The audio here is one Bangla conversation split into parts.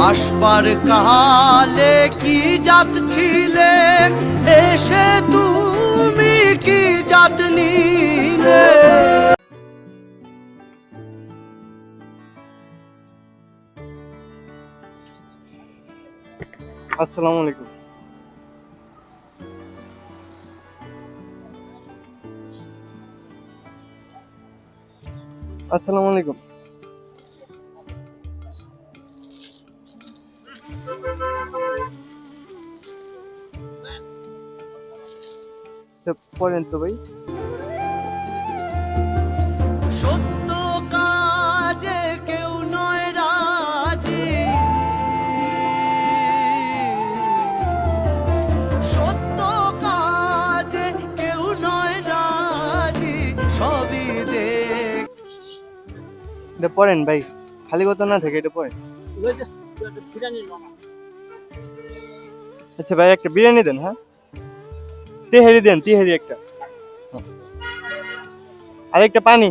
আসবার কালে কি জাত ছিলে, এসে তুমি কি জাত নিলে। আসসালামু আলাইকুম। আসসালামু আলাইকুম। পড়েন তো ভাই। সত্য কাজে কেউ নয় রাজি, সত্য কাজে কেউ নয় রাজি, সবই দেখ। পড়েন ভাই, খালি কথা না থেকে এটা পড়েন। আচ্ছা ভাই, একটা বিরিয়ানি দেন। হ্যাঁ, তেহারি দেন, তেহারি একটা, আর একটা পানি।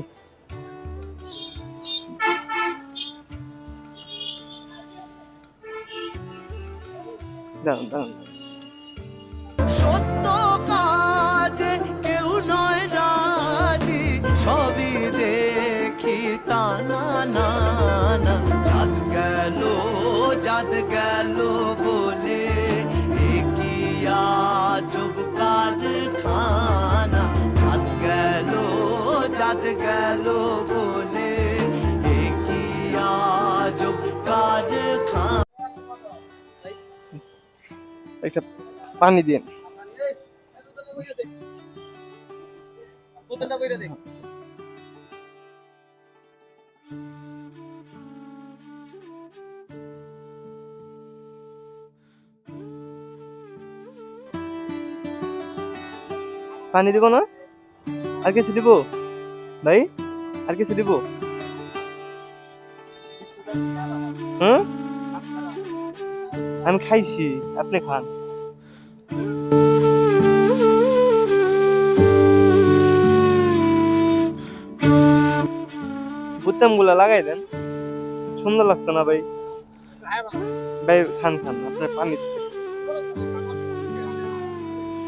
দাঁড়ান দাঁড়ান। সত্য কাজে কেউ নয় রাজি, সবই দেখি তা না না না। জাত গেল বলে কি আজব কারখানা। জাত গেল বলে কি আজব কারখানা। একটা পানি দিন। পানি দিব না? আর কিছু দিব ভাই? আর কিছু দিব? হুম, আমি খাইছি, আপনি খান। বুতাম গুলা লাগাই দেন, সুন্দর লাগতো না ভাই? ভাই খান খান, আপনার পানি দিতেছি।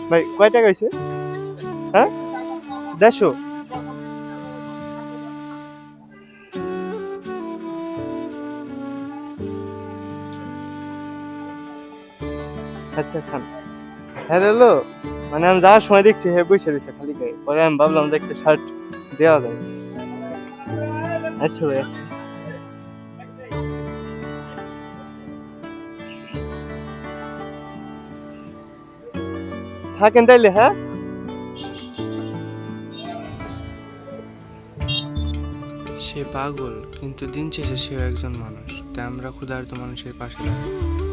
ভাই কয় টাকা হয়েছে? হ্যাঁ, 150। আচ্ছা খান। হ্যাঁ হলো, মানে আমি যাওয়ার সময় দেখছি হ্যাঁ বসে দিচ্ছে খালি গায়ে, পরে আমি ভাবলাম যে একটা শার্ট দেওয়া যায়। আচ্ছা ভাই, আচ্ছা। থাকেন তাইলে। হ্যাঁ, সে পাগল, কিন্তু দিন শেষে সেও একজন মানুষ, তাই আমরা ক্ষুধার্ত মানুষের পাশে দাঁড়াই।